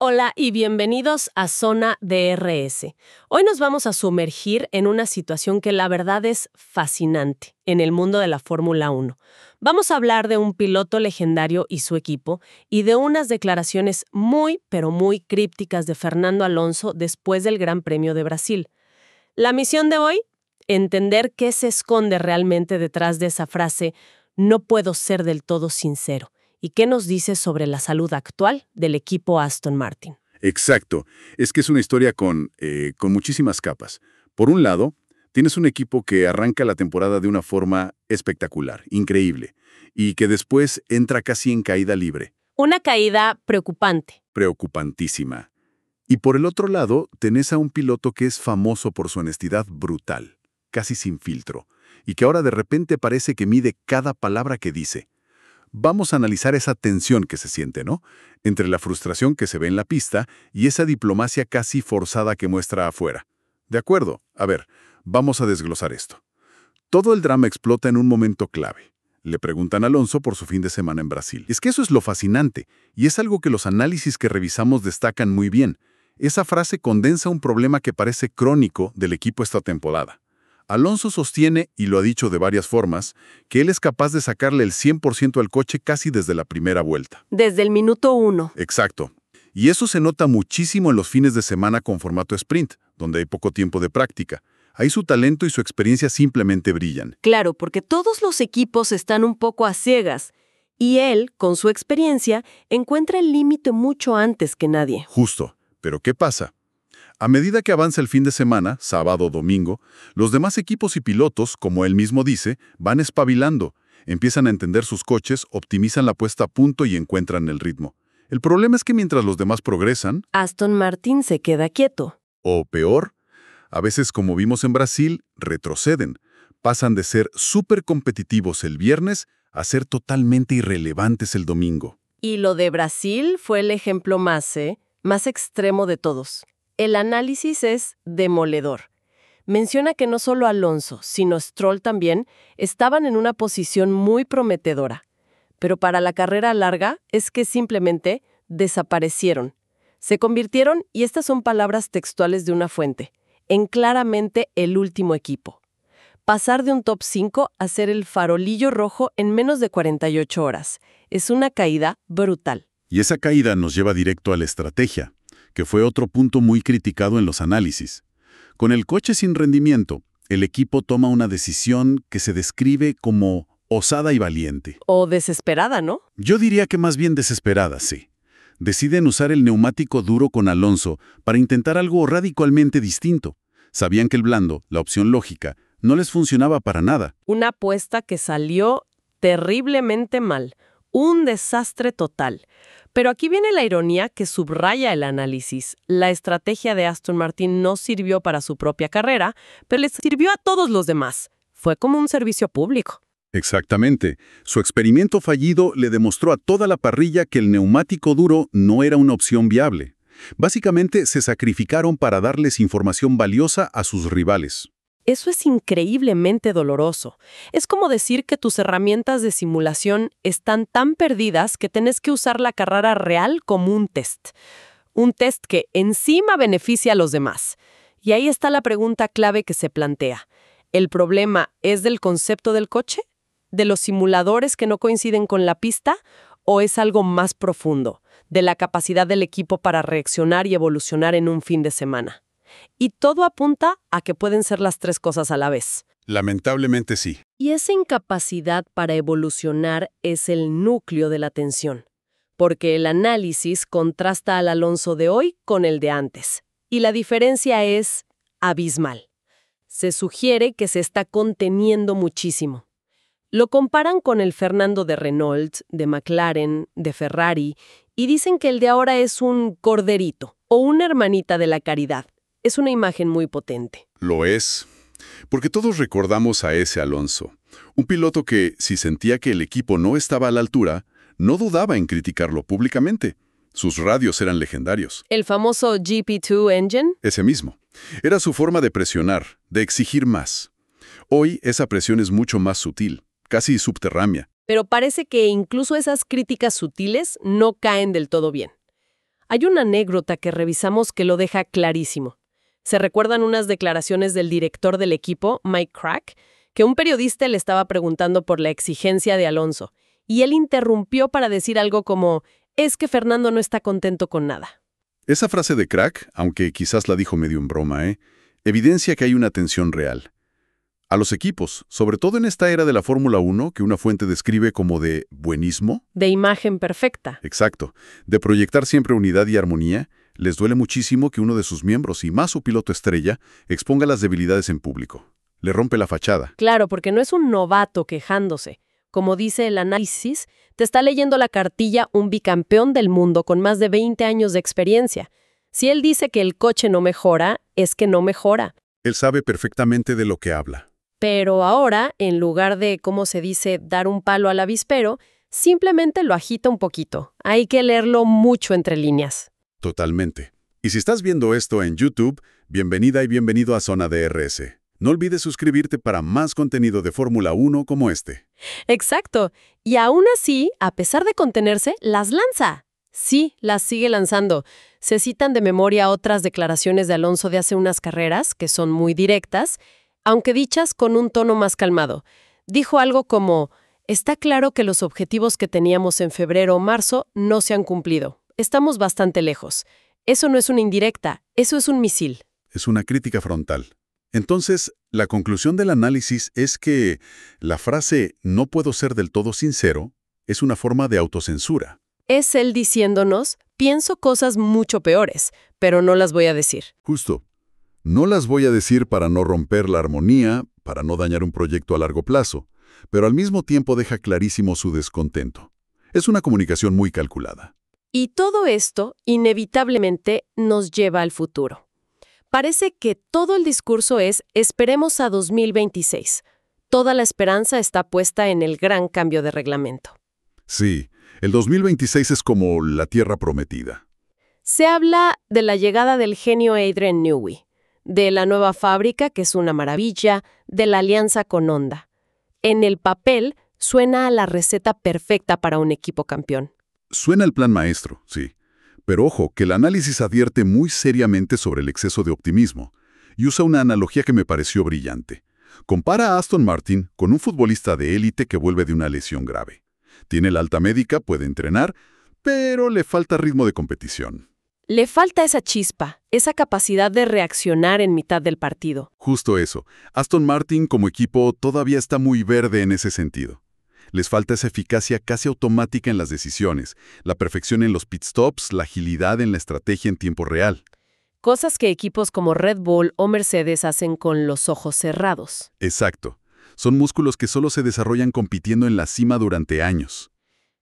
Hola y bienvenidos a Zona DRS. Hoy nos vamos a sumergir en una situación que la verdad es fascinante en el mundo de la Fórmula 1. Vamos a hablar de un piloto legendario y su equipo y de unas declaraciones muy, pero muy crípticas de Fernando Alonso después del Gran Premio de Brasil. La misión de hoy, entender qué se esconde realmente detrás de esa frase "no puedo ser del todo sincero". ¿Y qué nos dice sobre la salud actual del equipo Aston Martin? Exacto. Es que es una historia con muchísimas capas. Por un lado, tienes un equipo que arranca la temporada de una forma espectacular, increíble, y que después entra casi en caída libre. Una caída preocupante. Preocupantísima. Y por el otro lado, tenés a un piloto que es famoso por su honestidad brutal, casi sin filtro, y que ahora de repente parece que mide cada palabra que dice. Vamos a analizar esa tensión que se siente, ¿no? Entre la frustración que se ve en la pista y esa diplomacia casi forzada que muestra afuera. De acuerdo, a ver, vamos a desglosar esto. Todo el drama explota en un momento clave. Le preguntan a Alonso por su fin de semana en Brasil. Es que eso es lo fascinante, y es algo que los análisis que revisamos destacan muy bien. Esa frase condensa un problema que parece crónico del equipo esta temporada. Alonso sostiene, y lo ha dicho de varias formas, que él es capaz de sacarle el 100% al coche casi desde la primera vuelta. Desde el minuto 1. Exacto. Y eso se nota muchísimo en los fines de semana con formato sprint, donde hay poco tiempo de práctica. Ahí su talento y su experiencia simplemente brillan. Claro, porque todos los equipos están un poco a ciegas. Y él, con su experiencia, encuentra el límite mucho antes que nadie. Justo. Pero ¿qué pasa? A medida que avanza el fin de semana, sábado o domingo, los demás equipos y pilotos, como él mismo dice, van espabilando, empiezan a entender sus coches, optimizan la puesta a punto y encuentran el ritmo. El problema es que mientras los demás progresan, Aston Martin se queda quieto. o peor, a veces como vimos en Brasil, retroceden. Pasan de ser súper competitivos el viernes a ser totalmente irrelevantes el domingo. Y lo de Brasil fue el ejemplo más extremo de todos. El análisis es demoledor. Menciona que no solo Alonso, sino Stroll también, estaban en una posición muy prometedora. Pero para la carrera larga es que simplemente desaparecieron. Se convirtieron, y estas son palabras textuales de una fuente, en claramente el último equipo. Pasar de un top 5 a ser el farolillo rojo en menos de 48 horas. Es una caída brutal. Y esa caída nos lleva directo a la estrategia, que fue otro punto muy criticado en los análisis. Con el coche sin rendimiento, el equipo toma una decisión que se describe como osada y valiente. O desesperada, ¿no? Yo diría que más bien desesperada, sí. Deciden usar el neumático duro con Alonso para intentar algo radicalmente distinto. Sabían que el blando, la opción lógica, no les funcionaba para nada. Una apuesta que salió terriblemente mal. Un desastre total. Pero aquí viene la ironía que subraya el análisis. La estrategia de Aston Martin no sirvió para su propia carrera, pero les sirvió a todos los demás. Fue como un servicio público. Exactamente. Su experimento fallido le demostró a toda la parrilla que el neumático duro no era una opción viable. Básicamente se sacrificaron para darles información valiosa a sus rivales. Eso es increíblemente doloroso. Es como decir que tus herramientas de simulación están tan perdidas que tenés que usar la carrera real como un test. Un test que encima beneficia a los demás. Y ahí está la pregunta clave que se plantea. ¿El problema es del concepto del coche? ¿De los simuladores que no coinciden con la pista? ¿O es algo más profundo? ¿De la capacidad del equipo para reaccionar y evolucionar en un fin de semana? Y todo apunta a que pueden ser las tres cosas a la vez. Lamentablemente sí. Y esa incapacidad para evolucionar es el núcleo de la tensión, porque el análisis contrasta al Alonso de hoy con el de antes, y la diferencia es abismal. Se sugiere que se está conteniendo muchísimo. Lo comparan con el Fernando de Renault, de McLaren, de Ferrari, y dicen que el de ahora es un corderito o una hermanita de la caridad. Es una imagen muy potente. Lo es, porque todos recordamos a ese Alonso, un piloto que, si sentía que el equipo no estaba a la altura, no dudaba en criticarlo públicamente. Sus radios eran legendarios. ¿El famoso GP2 Engine? Ese mismo. Era su forma de presionar, de exigir más. Hoy esa presión es mucho más sutil, casi subterránea. Pero parece que incluso esas críticas sutiles no caen del todo bien. Hay una anécdota que revisamos que lo deja clarísimo. ¿Se recuerdan unas declaraciones del director del equipo, Mike Crack, que un periodista le estaba preguntando por la exigencia de Alonso, y él interrumpió para decir algo como, es que Fernando no está contento con nada? Esa frase de Crack, aunque quizás la dijo medio en broma, evidencia que hay una tensión real. A los equipos, sobre todo en esta era de la Fórmula 1, que una fuente describe como de buenismo. De imagen perfecta. Exacto. De proyectar siempre unidad y armonía, les duele muchísimo que uno de sus miembros, y más su piloto estrella, exponga las debilidades en público. Le rompe la fachada. Claro, porque no es un novato quejándose. Como dice el análisis, te está leyendo la cartilla un bicampeón del mundo con más de 20 años de experiencia. Si él dice que el coche no mejora, es que no mejora. Él sabe perfectamente de lo que habla. Pero ahora, en lugar de, como se dice, dar un palo al avispero, simplemente lo agita un poquito. Hay que leerlo mucho entre líneas. Totalmente. Y si estás viendo esto en YouTube, bienvenida y bienvenido a Zona DRS. No olvides suscribirte para más contenido de Fórmula 1 como este. Exacto. Y aún así, a pesar de contenerse, las lanza. Sí, las sigue lanzando. Se citan de memoria otras declaraciones de Alonso de hace unas carreras, que son muy directas, aunque dichas con un tono más calmado. Dijo algo como, está claro que los objetivos que teníamos en febrero o marzo no se han cumplido. Estamos bastante lejos. Eso no es una indirecta, eso es un misil. Es una crítica frontal. Entonces, la conclusión del análisis es que la frase «no puedo ser del todo sincero» es una forma de autocensura. Es él diciéndonos, pienso cosas mucho peores, pero no las voy a decir. Justo. No las voy a decir para no romper la armonía, para no dañar un proyecto a largo plazo, pero al mismo tiempo deja clarísimo su descontento. Es una comunicación muy calculada. Y todo esto, inevitablemente, nos lleva al futuro. Parece que todo el discurso es esperemos a 2026. Toda la esperanza está puesta en el gran cambio de reglamento. Sí, el 2026 es como la tierra prometida. Se habla de la llegada del genio Adrian Newey, de la nueva fábrica, que es una maravilla, de la alianza con Honda. En el papel, suena a la receta perfecta para un equipo campeón. Suena el plan maestro, sí. Pero ojo, que el análisis advierte muy seriamente sobre el exceso de optimismo y usa una analogía que me pareció brillante. Compara a Aston Martin con un futbolista de élite que vuelve de una lesión grave. Tiene la alta médica, puede entrenar, pero le falta ritmo de competición. Le falta esa chispa, esa capacidad de reaccionar en mitad del partido. Justo eso. Aston Martin como equipo todavía está muy verde en ese sentido. Les falta esa eficacia casi automática en las decisiones, la perfección en los pit stops, la agilidad en la estrategia en tiempo real. Cosas que equipos como Red Bull o Mercedes hacen con los ojos cerrados. Exacto. Son músculos que solo se desarrollan compitiendo en la cima durante años.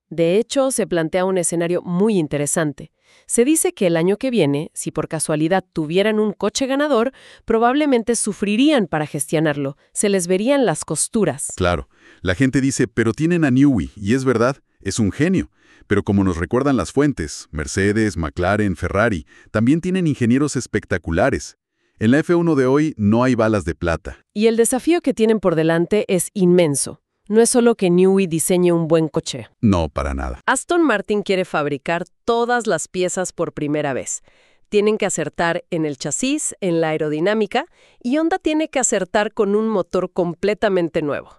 De hecho, se plantea un escenario muy interesante. Se dice que el año que viene, si por casualidad tuvieran un coche ganador, probablemente sufrirían para gestionarlo, se les verían las costuras. Claro, la gente dice, pero tienen a Newey, y es verdad, es un genio. Pero como nos recuerdan las fuentes, Mercedes, McLaren, Ferrari, también tienen ingenieros espectaculares. En la F1 de hoy no hay balas de plata. Y el desafío que tienen por delante es inmenso. No es solo que Newey diseñe un buen coche. No, para nada. Aston Martin quiere fabricar todas las piezas por primera vez. Tienen que acertar en el chasis, en la aerodinámica, y Honda tiene que acertar con un motor completamente nuevo.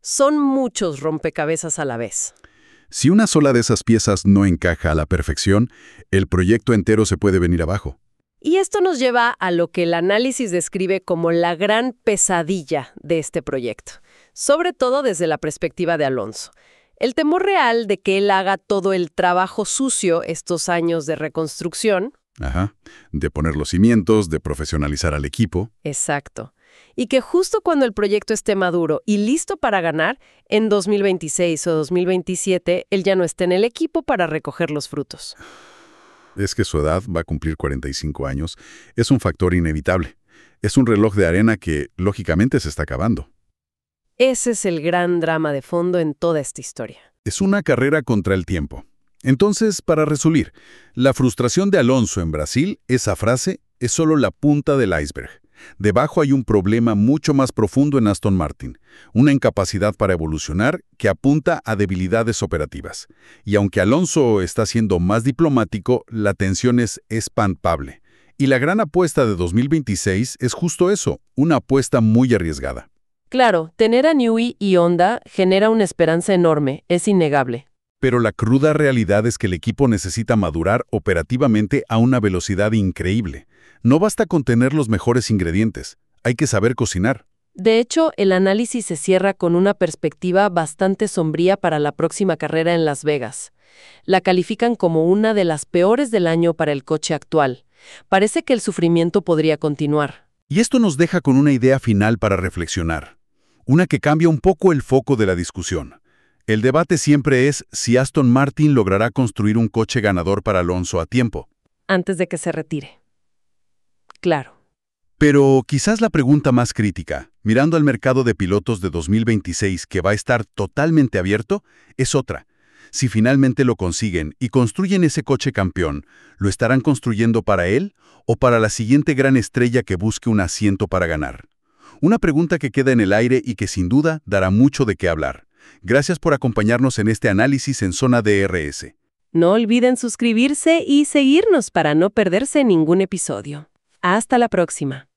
Son muchos rompecabezas a la vez. Si una sola de esas piezas no encaja a la perfección, el proyecto entero se puede venir abajo. Y esto nos lleva a lo que el análisis describe como la gran pesadilla de este proyecto, sobre todo desde la perspectiva de Alonso. El temor real de que él haga todo el trabajo sucio estos años de reconstrucción. De poner los cimientos, de profesionalizar al equipo. Exacto. Y que justo cuando el proyecto esté maduro y listo para ganar, en 2026 o 2027, él ya no esté en el equipo para recoger los frutos. Es que su edad, va a cumplir 45 años, es un factor inevitable. Es un reloj de arena que, lógicamente, se está acabando. Ese es el gran drama de fondo en toda esta historia. Es una carrera contra el tiempo. Entonces, para resumir, la frustración de Alonso en Brasil, esa frase, es solo la punta del iceberg. Debajo hay un problema mucho más profundo en Aston Martin, una incapacidad para evolucionar que apunta a debilidades operativas. Y aunque Alonso está siendo más diplomático, la tensión es palpable. Y la gran apuesta de 2026 es justo eso, una apuesta muy arriesgada. Claro, tener a Newey y Honda genera una esperanza enorme, es innegable. Pero la cruda realidad es que el equipo necesita madurar operativamente a una velocidad increíble. No basta con tener los mejores ingredientes, hay que saber cocinar. De hecho, el análisis se cierra con una perspectiva bastante sombría para la próxima carrera en Las Vegas. La califican como una de las peores del año para el coche actual. Parece que el sufrimiento podría continuar. Y esto nos deja con una idea final para reflexionar. Una que cambia un poco el foco de la discusión. El debate siempre es si Aston Martin logrará construir un coche ganador para Alonso a tiempo. Antes de que se retire. Claro. Pero quizás la pregunta más crítica, mirando al mercado de pilotos de 2026 que va a estar totalmente abierto, es otra. Si finalmente lo consiguen y construyen ese coche campeón, ¿lo estarán construyendo para él o para la siguiente gran estrella que busque un asiento para ganar? Una pregunta que queda en el aire y que sin duda dará mucho de qué hablar. Gracias por acompañarnos en este análisis en Zona DRS. No olviden suscribirse y seguirnos para no perderse ningún episodio. Hasta la próxima.